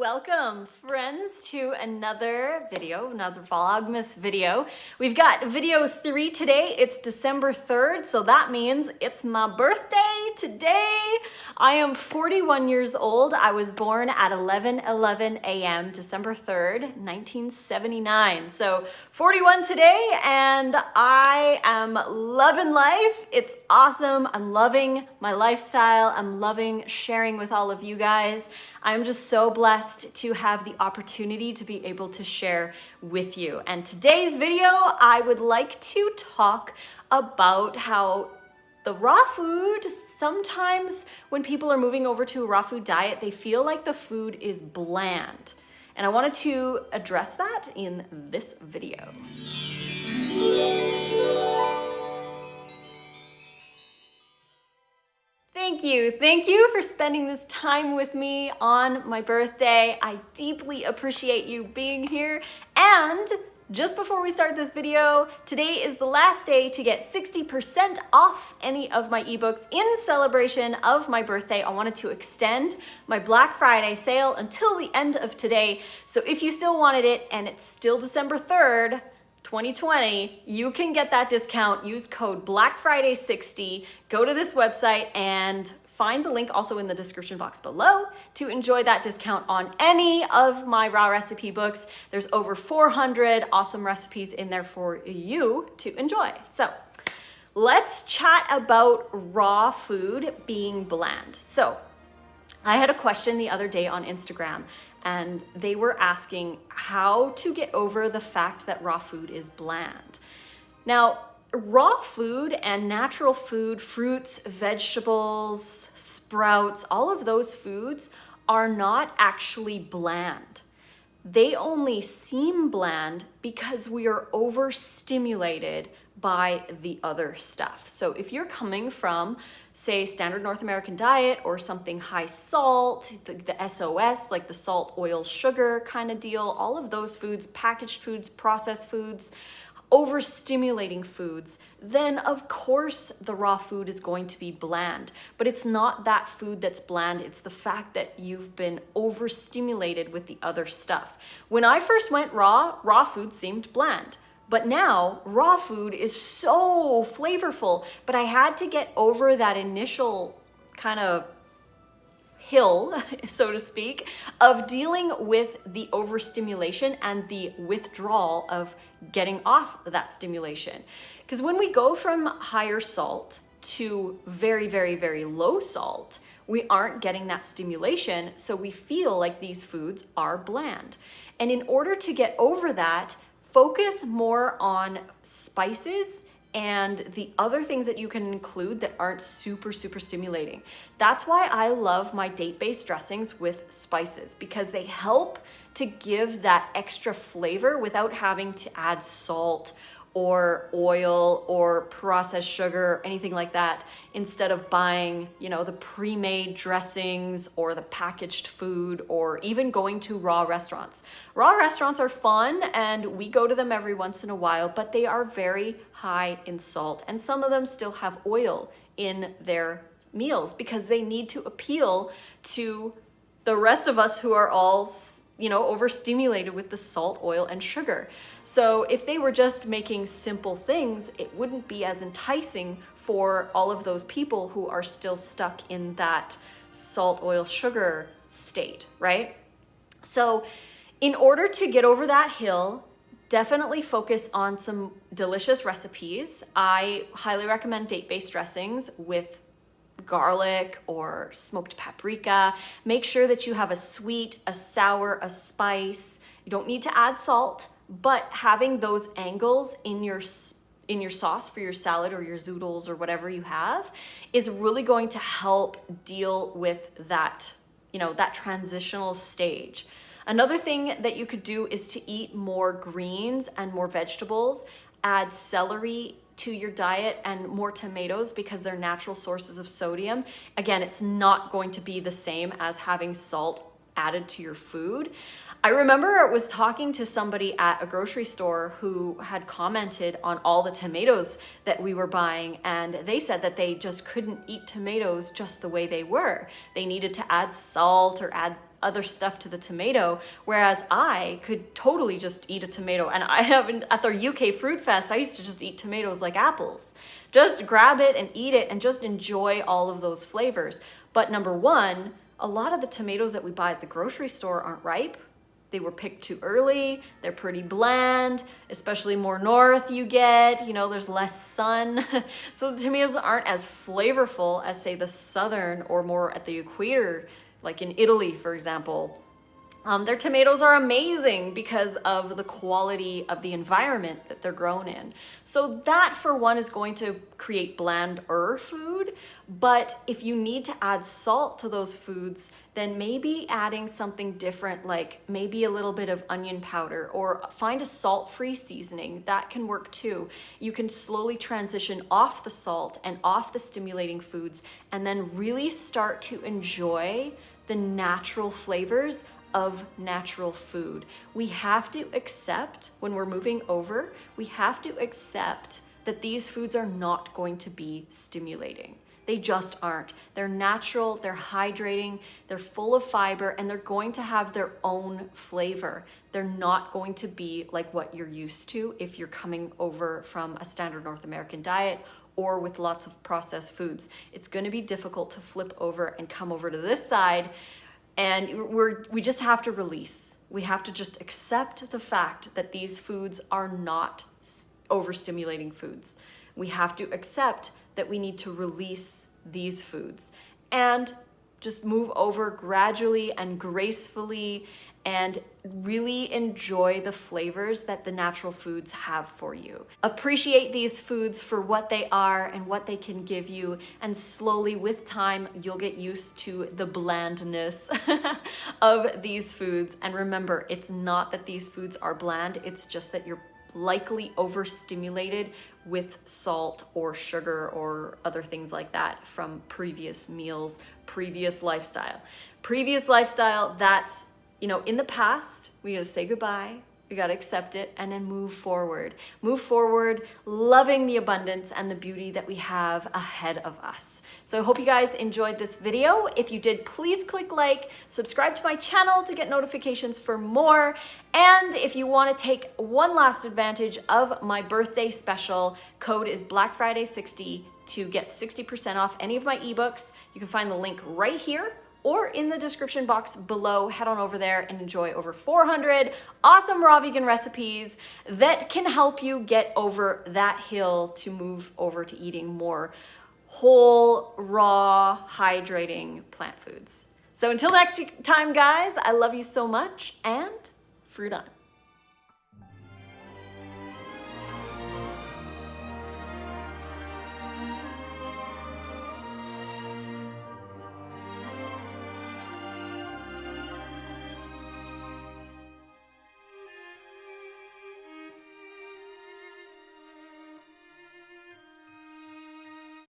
Welcome, friends, to another Vlogmas video. We've got video 3 today. It's December 3rd, so that means it's my birthday today. I am 41 years old. I was born at 11:11 a.m. December 3rd, 1979. So 41 today, and I am loving life. It's awesome. I'm loving my lifestyle. I'm loving sharing with all of you guys. I'm just so blessed to have the opportunity to be able to share with you. And today's video, I would like to talk about how the raw food, sometimes when people are moving over to a raw food diet, they feel like the food is bland. And I wanted to address that in this video. Thank you for spending this time with me on my birthday. I deeply appreciate you being here. And just before we start this video, today is the last day to get 60% off any of my ebooks in celebration of my birthday. I wanted to extend my Black Friday sale until the end of today. So if you still wanted it and it's still December 3rd, 2020, you can get that discount. Use code BLACKFRIDAY60. Go to this website and find the link also in the description box below to enjoy that discount on any of my raw recipe books. There's over 400 awesome recipes in there for you to enjoy. So let's chat about raw food being bland. So I had a question the other day on Instagram, and they were asking how to get over the fact that raw food is bland. Now, raw food and natural food, fruits, vegetables, sprouts, all of those foods are not actually bland. They only seem bland because we are overstimulated by the other stuff. So if you're coming from, say, standard North American diet or something high salt, the SOS, like the salt, oil, sugar kind of deal, all of those foods, packaged foods, processed foods, overstimulating foods, then of course the raw food is going to be bland. But it's not that food that's bland, it's the fact that you've been overstimulated with the other stuff. When I first went raw food seemed bland. But now raw food is so flavorful, but I had to get over that initial kind of hill, so to speak, of dealing with the overstimulation and the withdrawal of getting off that stimulation. Because when we go from higher salt to very, very, very low salt, we aren't getting that stimulation, so we feel like these foods are bland. And in order to get over that, focus more on spices and the other things that you can include that aren't super stimulating. That's why I love my date-based dressings with spices, because they help to give that extra flavor without having to add salt or oil or processed sugar or anything like that, instead of buying, the pre-made dressings or the packaged food, or even going to raw restaurants. Raw restaurants are fun and we go to them every once in a while, but they are very high in salt, and some of them still have oil in their meals because they need to appeal to the rest of us who are all overstimulated with the salt, oil, and sugar. So if they were just making simple things, it wouldn't be as enticing for all of those people who are still stuck in that salt, oil, sugar state, right? So in order to get over that hill, definitely focus on some delicious recipes. I highly recommend date-based dressings with garlic or smoked paprika. Make sure that you have a sweet, a sour, a spice. You don't need to add salt, but having those angles in your sauce for your salad or your zoodles or whatever you have is really going to help deal with that, that transitional stage. Another thing that you could do is to eat more greens and more vegetables. Add celery to your diet and more tomatoes because they're natural sources of sodium. Again, it's not going to be the same as having salt added to your food. I remember I was talking to somebody at a grocery store who had commented on all the tomatoes that we were buying, and they said that they just couldn't eat tomatoes just the way they were. They needed to add salt or add other stuff to the tomato, whereas I could totally just eat a tomato. And I haven't, at the UK Fruit Fest, I used to just eat tomatoes like apples. Just grab it and eat it and just enjoy all of those flavors. But number one, a lot of the tomatoes that we buy at the grocery store aren't ripe. They were picked too early. They're pretty bland, especially more north you get, you know, there's less sun. So the tomatoes aren't as flavorful as, say, the southern or more at the equator, like in Italy, for example. Their tomatoes are amazing because of the quality of the environment that they're grown in. So that, for one, is going to create blander food. But if you need to add salt to those foods, then maybe adding something different, like maybe a little bit of onion powder, or find a salt-free seasoning. That can work too. You can slowly transition off the salt and off the stimulating foods, and then really start to enjoy the natural flavors of natural food. We have to accept, when we're moving over, we have to accept that these foods are not going to be stimulating. They just aren't. They're natural, they're hydrating, they're full of fiber, and they're going to have their own flavor. They're not going to be like what you're used to if you're coming over from a standard North American diet or with lots of processed foods. It's going to be difficult to flip over and come over to this side. And we just have to release. We have to just accept the fact that these foods are not overstimulating foods. We have to accept that we need to release these foods and just move over gradually and gracefully and really enjoy the flavors that the natural foods have for you. Appreciate these foods for what they are and what they can give you, and slowly with time you'll get used to the blandness of these foods. And remember, it's not that these foods are bland, it's just that you're likely overstimulated with salt or sugar or other things like that from previous meals, previous lifestyle. Previous lifestyle, that's, you know, in the past. We gotta say goodbye, we gotta accept it, and then move forward. Move forward, loving the abundance and the beauty that we have ahead of us. So I hope you guys enjoyed this video. If you did, please click like, subscribe to my channel to get notifications for more. And if you wanna take one last advantage of my birthday special, code is Black Friday 60 to get 60% off any of my ebooks. You can find the link right here or in the description box below. Head on over there and enjoy over 400 awesome raw vegan recipes that can help you get over that hill to move over to eating more whole, raw, hydrating plant foods. So until next time, guys, I love you so much, and fruit on.